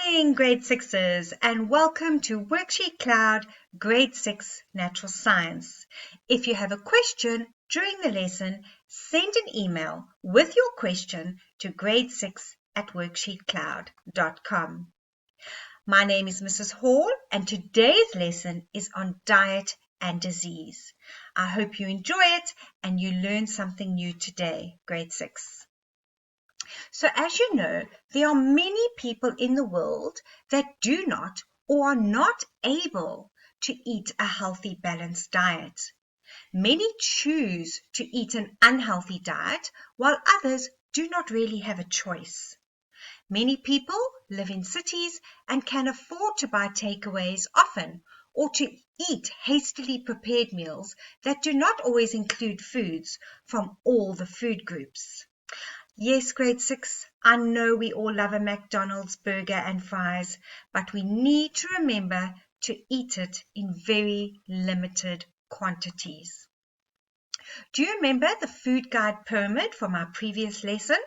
morning, grade 6s, and welcome to WorksheetCloud Grade 6 Natural Science. If you have a question during the lesson, send an email with your question to grade6@worksheetcloud.com. My name is Mrs. Hall, and today's lesson is on diet and disease. I hope you enjoy it and you learn something new today, grade 6. So as you know, there are many people in the world that do not or are not able to eat a healthy, balanced diet. Many choose to eat an unhealthy diet, while others do not really have a choice. Many people live in cities and can afford to buy takeaways often or to eat hastily prepared meals that do not always include foods from all the food groups. Yes, grade 6, I know we all love a McDonald's burger and fries, but we need to remember to eat it in very limited quantities. Do you remember the food guide pyramid from our previous lesson?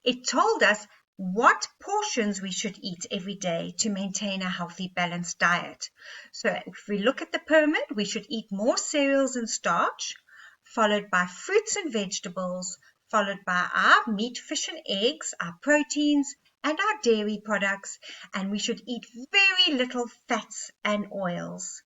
It told us what portions we should eat every day to maintain a healthy, balanced diet. So if we look at the pyramid, we should eat more cereals and starch, followed by fruits and vegetables, followed by our meat, fish and eggs, our proteins and our dairy products, and we should eat very little fats and oils.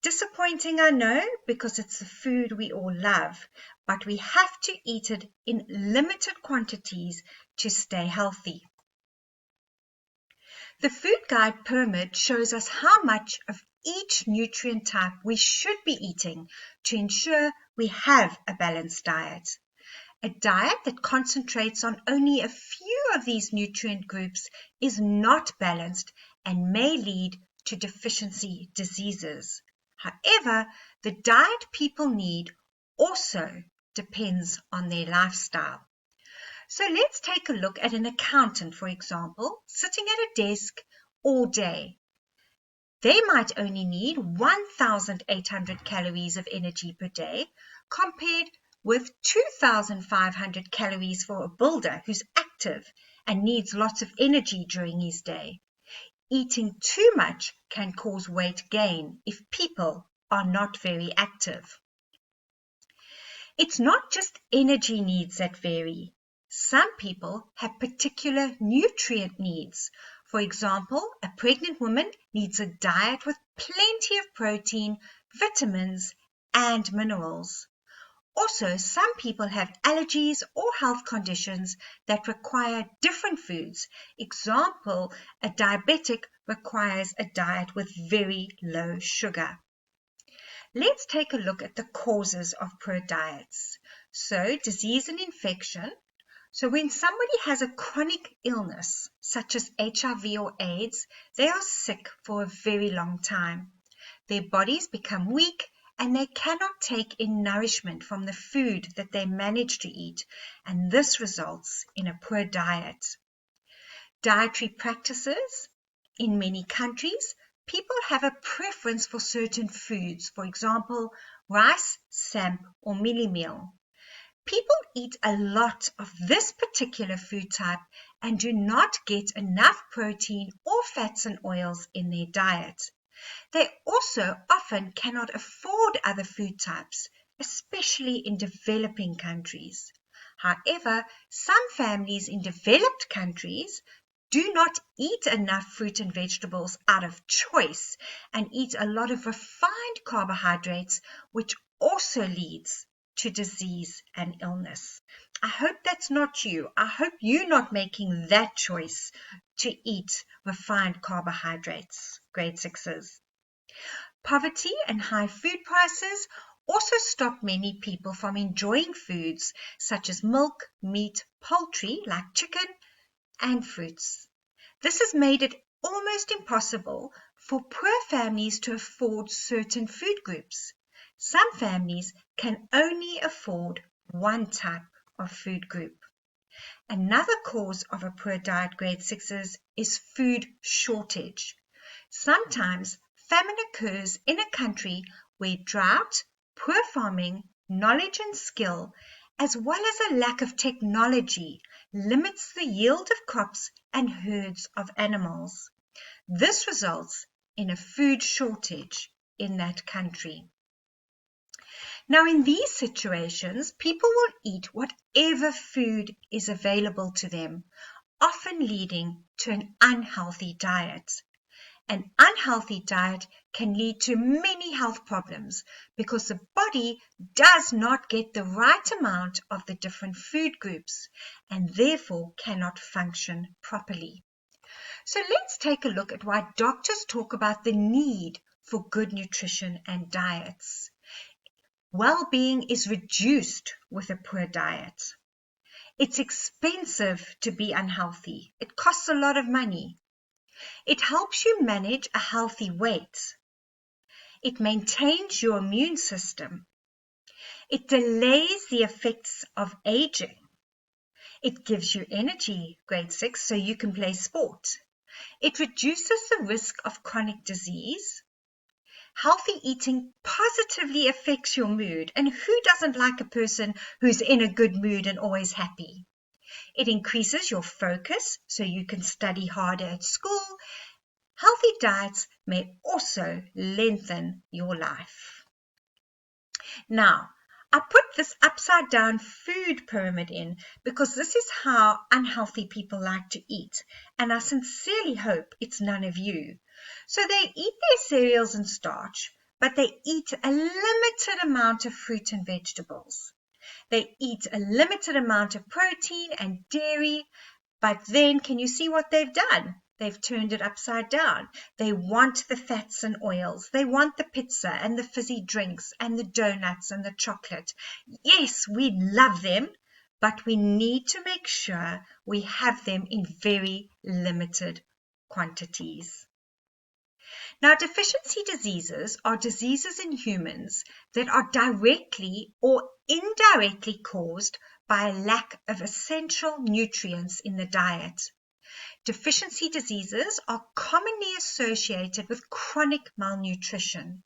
Disappointing, I know, because it's a food we all love, but we have to eat it in limited quantities to stay healthy. The food guide pyramid shows us how much of each nutrient type we should be eating to ensure we have a balanced diet. A diet that concentrates on only a few of these nutrient groups is not balanced and may lead to deficiency diseases. However, the diet people need also depends on their lifestyle. So let's take a look at an accountant, for example, sitting at a desk all day. They might only need 1,800 calories of energy per day compared with 2,500 calories for a builder who's active and needs lots of energy during his day. Eating too much can cause weight gain if people are not very active. It's not just energy needs that vary. Some people have particular nutrient needs. For example, a pregnant woman needs a diet with plenty of protein, vitamins, and minerals. Also, some people have allergies or health conditions that require different foods. Example, a diabetic requires a diet with very low sugar. Let's take a look at the causes of poor diets. So, disease and infection. So when somebody has a chronic illness, such as HIV or AIDS, they are sick for a very long time. Their bodies become weak and they cannot take in nourishment from the food that they manage to eat, and this results in a poor diet. Dietary practices. In many countries, people have a preference for certain foods, for example, rice, samp, or mielie meal. People eat a lot of this particular food type and do not get enough protein or fats and oils in their diet. They also often cannot afford other food types, especially in developing countries. However, some families in developed countries do not eat enough fruit and vegetables out of choice and eat a lot of refined carbohydrates, which also leads to disease and illness. I hope that's not you. I hope you're not making that choice to eat refined carbohydrates, grade 6s. Poverty and high food prices also stop many people from enjoying foods such as milk, meat, poultry like chicken, and fruits. This has made it almost impossible for poor families to afford certain food groups. Some families can only afford one type of food group. Another cause of a poor diet, grade 6s, is food shortage. Sometimes famine occurs in a country where drought, poor farming, knowledge and skill, as well as a lack of technology, limits the yield of crops and herds of animals. This results in a food shortage in that country. Now, in these situations, people will eat whatever food is available to them, often leading to an unhealthy diet. An unhealthy diet can lead to many health problems because the body does not get the right amount of the different food groups and therefore cannot function properly. So let's take a look at why doctors talk about the need for good nutrition and diets. Well-being is reduced with a poor diet. It's expensive to be unhealthy. It costs a lot of money. It helps you manage a healthy weight. It maintains your immune system. It delays the effects of aging. It gives you energy, grade 6, so you can play sport. It reduces the risk of chronic disease. Healthy eating positively affects your mood, and who doesn't like a person who's in a good mood and always happy? It increases your focus so you can study harder at school. Healthy diets may also lengthen your life. Now, I put this upside down food pyramid in because this is how unhealthy people like to eat, and I sincerely hope it's none of you. So they eat their cereals and starch, but they eat a limited amount of fruit and vegetables. They eat a limited amount of protein and dairy, but then can you see what they've done? They've turned it upside down. They want the fats and oils. They want the pizza and the fizzy drinks and the donuts and the chocolate. Yes, we love them, but we need to make sure we have them in very limited quantities. Now, deficiency diseases are diseases in humans that are directly or indirectly caused by a lack of essential nutrients in the diet. Deficiency diseases are commonly associated with chronic malnutrition.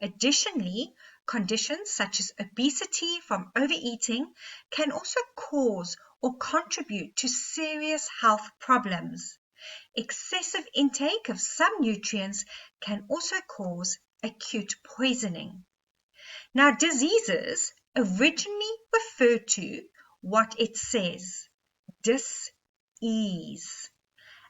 Additionally, conditions such as obesity from overeating can also cause or contribute to serious health problems. Excessive intake of some nutrients can also cause acute poisoning. Now, diseases originally refer to what it says, dis-ease.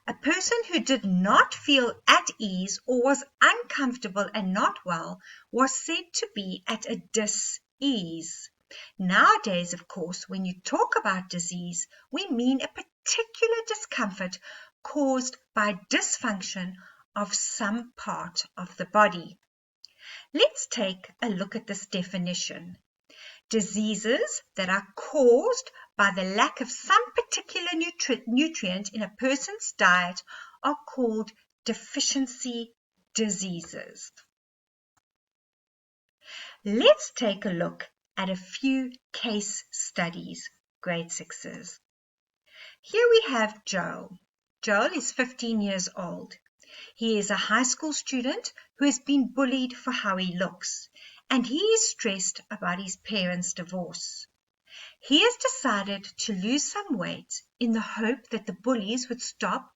A person who did not feel at ease or was uncomfortable and not well was said to be at a dis-ease. Nowadays, of course, when you talk about disease, we mean a particular discomfort caused by dysfunction of some part of the body. Let's take a look at this definition. Diseases that are caused by the lack of some particular nutrient in a person's diet are called deficiency diseases. Let's take a look at a few case studies, grade 6s. Here we have Joel. Joel is 15 years old. He is a high school student who has been bullied for how he looks, and he is stressed about his parents' divorce. He has decided to lose some weight in the hope that the bullies would stop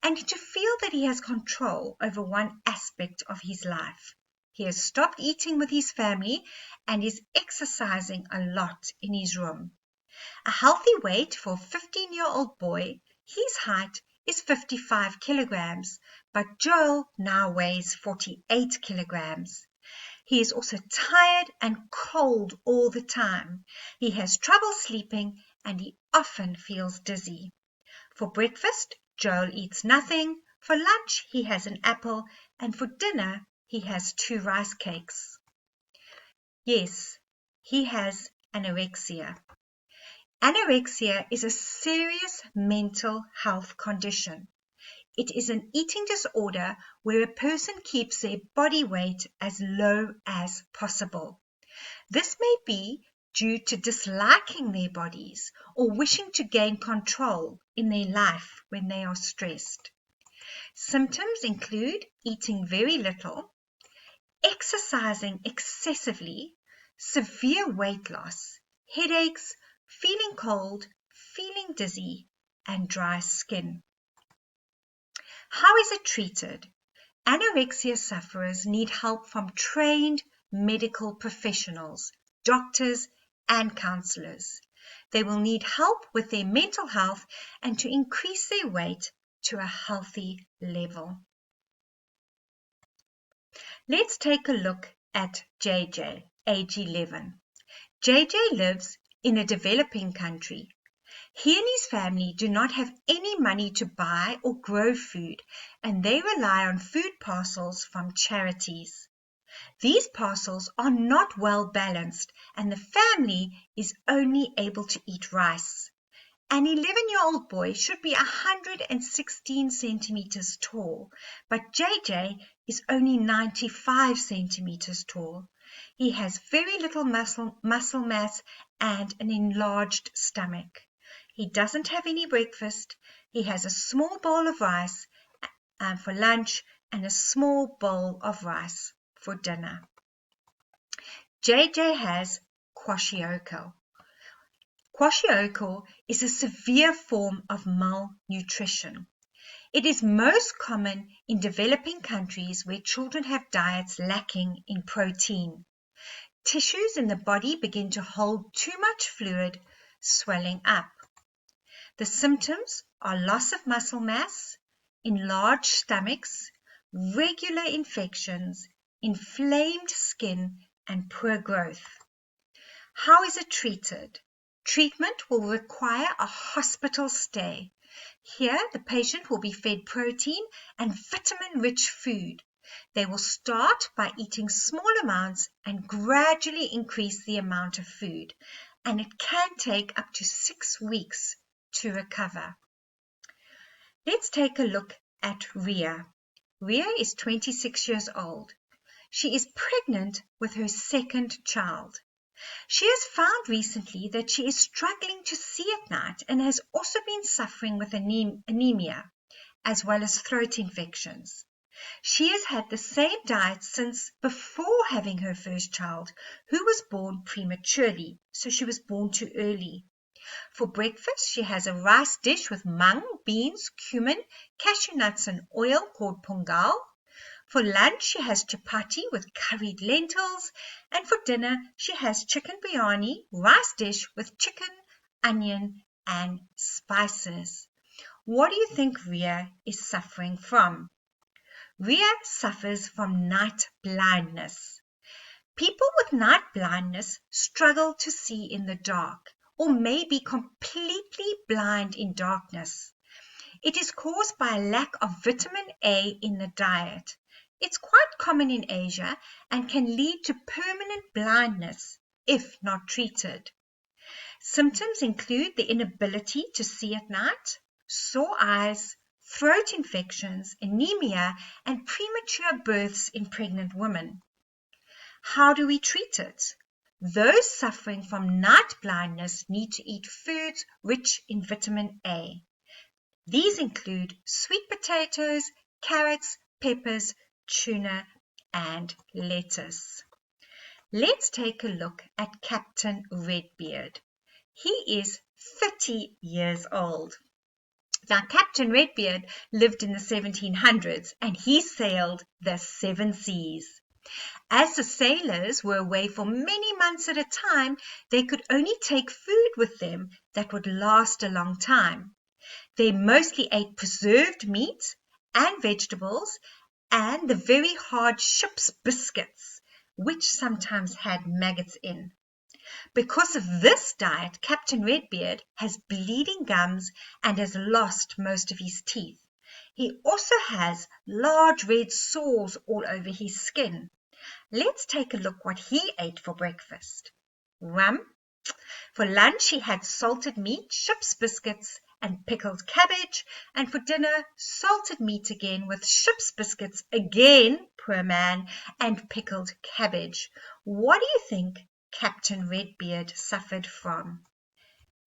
and to feel that he has control over one aspect of his life. He has stopped eating with his family and is exercising a lot in his room. A healthy weight for a 15-year-old boy, his height is 55 kilograms, but Joel now weighs 48 kilograms. He is also tired and cold all the time. He has trouble sleeping and he often feels dizzy. For breakfast, Joel eats nothing. For lunch, he has an apple. And for dinner, he has 2 rice cakes. Yes, he has anorexia. Anorexia is a serious mental health condition. It is an eating disorder where a person keeps their body weight as low as possible. This may be due to disliking their bodies or wishing to gain control in their life when they are stressed. Symptoms include eating very little, exercising excessively, severe weight loss, headaches, feeling cold, feeling dizzy, and dry skin. How is it treated? Anorexia sufferers need help from trained medical professionals, doctors, and counselors. They will need help with their mental health and to increase their weight to a healthy level. Let's take a look at JJ, age 11. JJ lives in a developing country. He and his family do not have any money to buy or grow food, and they rely on food parcels from charities. These parcels are not well balanced, and the family is only able to eat rice. An 11-year-old boy should be 116 centimeters tall, but JJ is only 95 centimeters tall. He has very little muscle mass and an enlarged stomach. He doesn't have any breakfast. He has a small bowl of rice for lunch and a small bowl of rice for dinner. JJ has kwashiorkor. Kwashiorkor is a severe form of malnutrition. It is most common in developing countries where children have diets lacking in protein. Tissues in the body begin to hold too much fluid, swelling up. The symptoms are loss of muscle mass, enlarged stomachs, regular infections, inflamed skin, and poor growth. How is it treated? Treatment will require a hospital stay. Here, the patient will be fed protein and vitamin-rich food. They will start by eating small amounts and gradually increase the amount of food, and it can take up to 6 weeks to recover. Let's take a look at Ria. Ria is 26 years old. She is pregnant with her second child. She has found recently that she is struggling to see at night and has also been suffering with anemia, as well as throat infections. She has had the same diet since before having her first child, who was born prematurely, so she was born too early. For breakfast, she has a rice dish with mung, beans, cumin, cashew nuts and oil called pungal. For lunch, she has chapati with curried lentils, and for dinner, she has chicken biryani, rice dish with chicken, onion, and spices. What do you think Ria is suffering from? Ria suffers from night blindness. People with night blindness struggle to see in the dark, or may be completely blind in darkness. It is caused by a lack of vitamin A in the diet. It's quite common in Asia and can lead to permanent blindness if not treated. Symptoms include the inability to see at night, sore eyes, throat infections, anemia, and premature births in pregnant women. How do we treat it? Those suffering from night blindness need to eat foods rich in vitamin A. These include sweet potatoes, carrots, peppers, tuna, and lettuce. Let's take a look at Captain Redbeard. He is 30 years old. Now, Captain Redbeard lived in the 1700s and he sailed the 7 seas. As the sailors were away for many months at a time, they could only take food with them that would last a long time. They mostly ate preserved meat and vegetables and the very hard ship's biscuits, which sometimes had maggots in. Because of this diet, Captain Redbeard has bleeding gums and has lost most of his teeth. He also has large red sores all over his skin. Let's take a look what he ate for breakfast. Rum. For lunch, he had salted meat, ship's biscuits, and pickled cabbage. And for dinner, salted meat again with ship's biscuits again, poor man, and pickled cabbage. What do you think Captain Redbeard suffered from?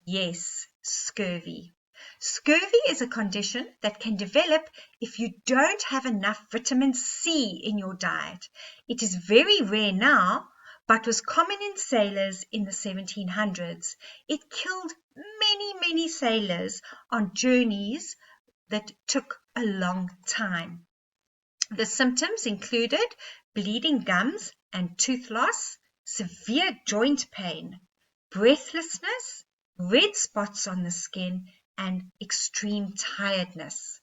Yes, scurvy. Scurvy is a condition that can develop if you don't have enough vitamin C in your diet. It is very rare now, but was common in sailors in the 1700s. It killed many sailors on journeys that took a long time. The symptoms included bleeding gums and tooth loss, severe joint pain, breathlessness, red spots on the skin, and extreme tiredness.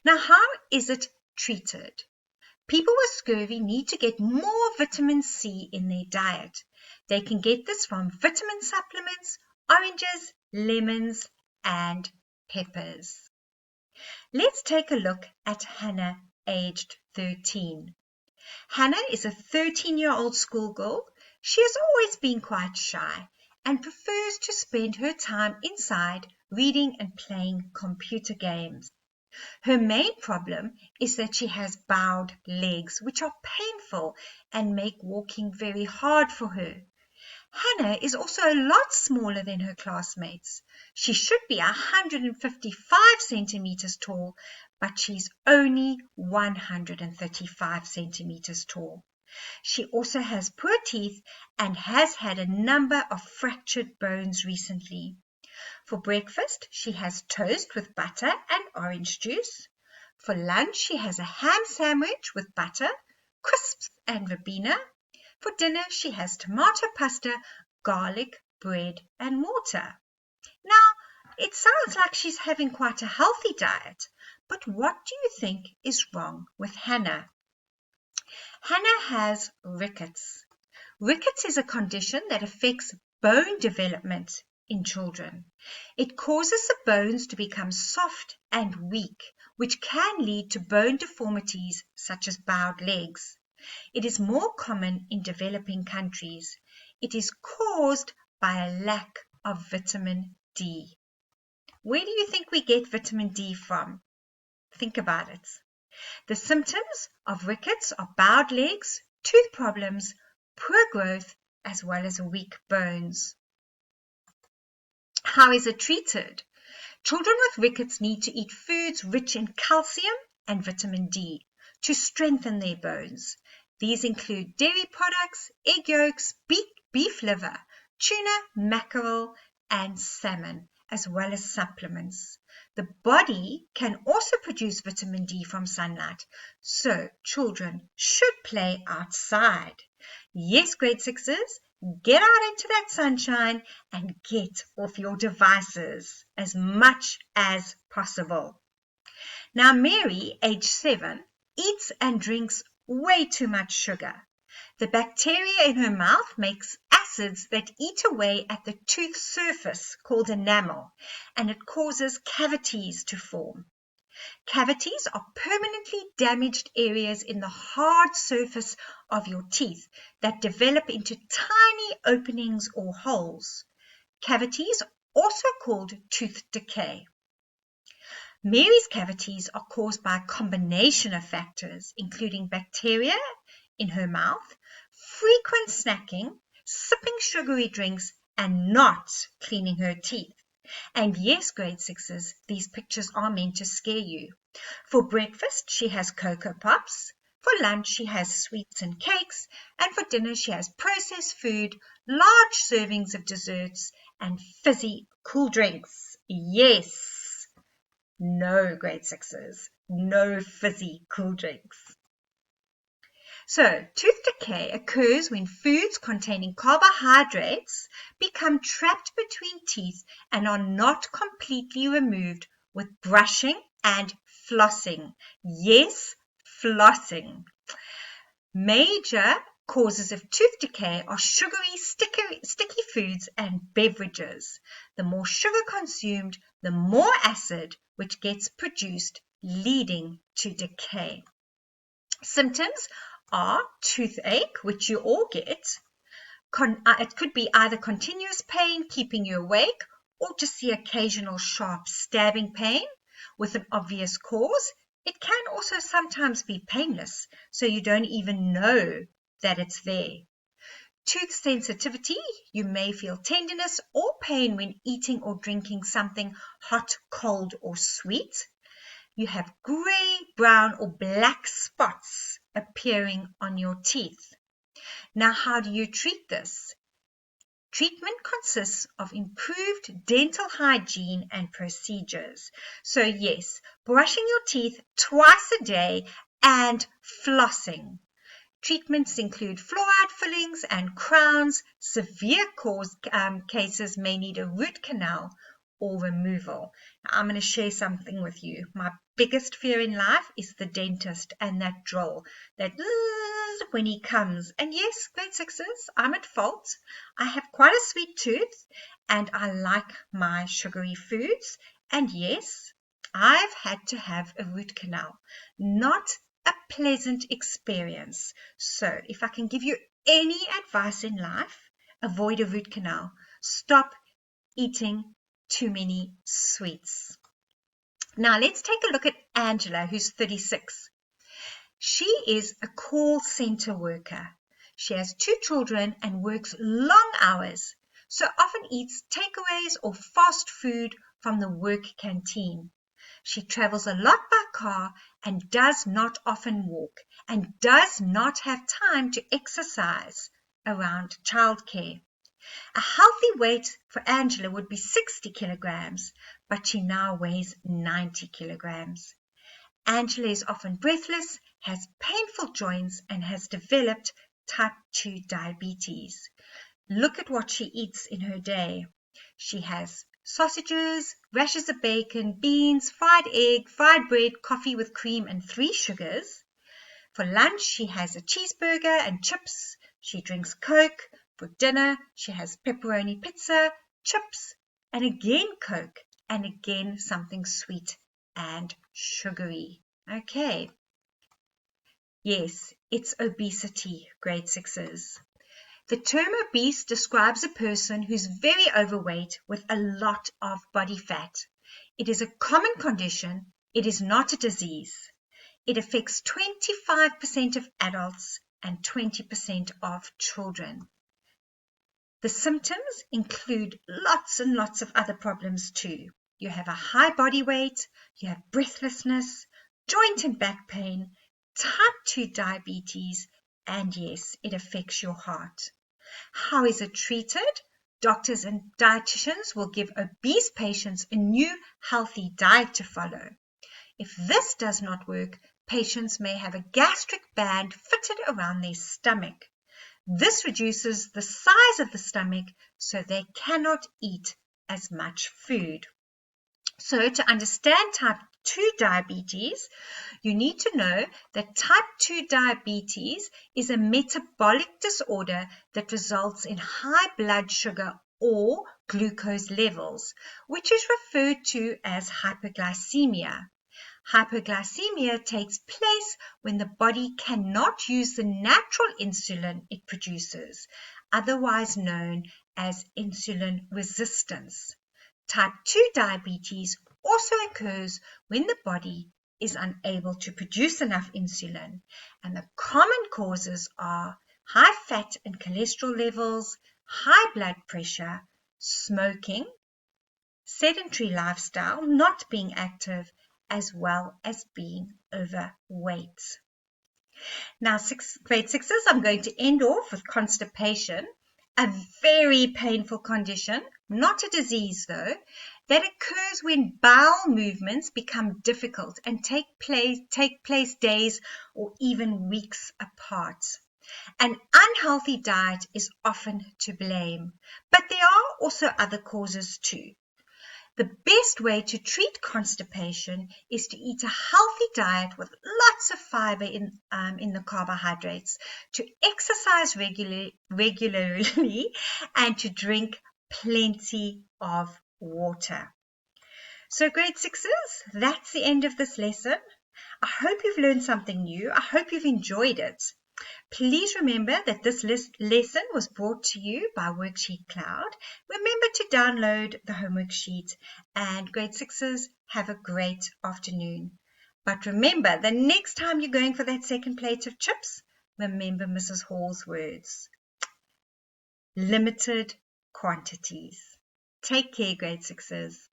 Now, how is it treated? People with scurvy need to get more vitamin C in their diet. They can get this from vitamin supplements, oranges, lemons, and peppers. Let's take a look at Hannah, aged 13. Hannah is a 13-year-old schoolgirl. She has always been quite shy and prefers to spend her time inside reading and playing computer games. Her main problem is that she has bowed legs, which are painful and make walking very hard for her. Hannah is also a lot smaller than her classmates. She should be 155 centimeters tall, but she's only 135 centimeters tall. She also has poor teeth and has had a number of fractured bones recently. For breakfast, she has toast with butter and orange juice. For lunch, she has a ham sandwich with butter, crisps and Ribena. For dinner, she has tomato pasta, garlic, bread and water. Now, it sounds like she's having quite a healthy diet, but what do you think is wrong with Hannah? Hannah has rickets. Rickets is a condition that affects bone development in children. It causes the bones to become soft and weak, which can lead to bone deformities such as bowed legs. It is more common in developing countries. It is caused by a lack of vitamin D. Where do you think we get vitamin D from? Think about it. The symptoms of rickets are bowed legs, tooth problems, poor growth, as well as weak bones. How is it treated? Children with rickets need to eat foods rich in calcium and vitamin D to strengthen their bones. These include dairy products, egg yolks, beef liver, tuna, mackerel, and salmon, as well as supplements. The body can also produce vitamin D from sunlight, so children should play outside. Yes, grade sixes, get out into that sunshine and get off your devices as much as possible. Now, Mary, age 7, eats and drinks way too much sugar. The bacteria in her mouth makes acids that eat away at the tooth surface called enamel, and it causes cavities to form. Cavities are permanently damaged areas in the hard surface of your teeth that develop into tiny openings or holes. Cavities are also called tooth decay. Mary's cavities are caused by a combination of factors, including bacteria in her mouth, frequent snacking, sipping sugary drinks, and not cleaning her teeth. And yes, grade sixes, these pictures are meant to scare you. For breakfast, she has Cocoa Pops. For lunch, she has sweets and cakes. And for dinner, she has processed food, large servings of desserts, and fizzy cool drinks. Yes. No, grade sixes, no fizzy cool drinks. So, tooth decay occurs when foods containing carbohydrates become trapped between teeth and are not completely removed with brushing and flossing. Yes, flossing. Major causes of tooth decay are sugary, sticky foods and beverages. The more sugar consumed, the more acid which gets produced, leading to decay. Symptoms are toothache, which you all get. It could be either continuous pain keeping you awake or just the occasional sharp stabbing pain with an obvious cause. It can also sometimes be painless, so you don't even know that it's there. Tooth sensitivity, you may feel tenderness or pain when eating or drinking something hot, cold, or sweet. You have gray, brown, or black spots appearing on your teeth. Now, how do you treat this? Treatment consists of improved dental hygiene and procedures. So yes, brushing your teeth twice a day and flossing. Treatments include fluoride fillings and crowns. Severe cases may need a root canal or removal. Now, I'm going to share something with you. My biggest fear in life is the dentist and that drill, that when he comes. And yes, grade sixes, I'm at fault. I have quite a sweet tooth and I like my sugary foods. And yes, I've had to have a root canal. Not a pleasant experience. So if I can give you any advice in life, avoid a root canal. Stop eating too many sweets. Now let's take a look at Angela, who's 36. She is a call center worker. She has 2 children and works long hours, so often eats takeaways or fast food from the work canteen. She travels a lot by car and does not often walk and does not have time to exercise around childcare. A healthy weight for Angela would be 60 kilograms, but she now weighs 90 kilograms. Angela is often breathless, has painful joints, and has developed type 2 diabetes. Look at what she eats in her day. She has sausages, rashers of bacon, beans, fried egg, fried bread, coffee with cream, and 3 sugars. For lunch, she has a cheeseburger and chips. She drinks Coke. For dinner, she has pepperoni pizza, chips, and again Coke, and again something sweet and sugary. Okay. Yes, it's obesity, grade sixes. The term obese describes a person who's very overweight with a lot of body fat. It is a common condition. It is not a disease. It affects 25% of adults and 20% of children. The symptoms include lots and lots of other problems too. You have a high body weight, you have breathlessness, joint and back pain, type 2 diabetes, and yes, it affects your heart. How is it treated? Doctors and dietitians will give obese patients a new healthy diet to follow. If this does not work, patients may have a gastric band fitted around their stomach. This reduces the size of the stomach so they cannot eat as much food. So to understand type 2 diabetes, you need to know that type 2 diabetes is a metabolic disorder that results in high blood sugar or glucose levels, which is referred to as hyperglycemia. Hyperglycemia takes place when the body cannot use the natural insulin it produces, otherwise known as insulin resistance. Type 2 diabetes also occurs when the body is unable to produce enough insulin, and the common causes are high fat and cholesterol levels, high blood pressure, smoking, sedentary lifestyle, not being active, as well as being overweight. Now, grade sixes, I'm going to end off with constipation, a very painful condition, not a disease though, that occurs when bowel movements become difficult and take place days or even weeks apart. An unhealthy diet is often to blame, but there are also other causes too. The best way to treat constipation is to eat a healthy diet with lots of fiber in the carbohydrates, to exercise regularly, and to drink plenty of water. So grade sixes, that's the end of this lesson. I hope you've learned something new. I hope you've enjoyed it. Please remember that this lesson was brought to you by WorksheetCloud. Remember to download the homework sheet, and grade sixes, have a great afternoon. But remember, the next time you're going for that second plate of chips, remember Mrs. Hall's words. Limited quantities. Take care, grade sixes.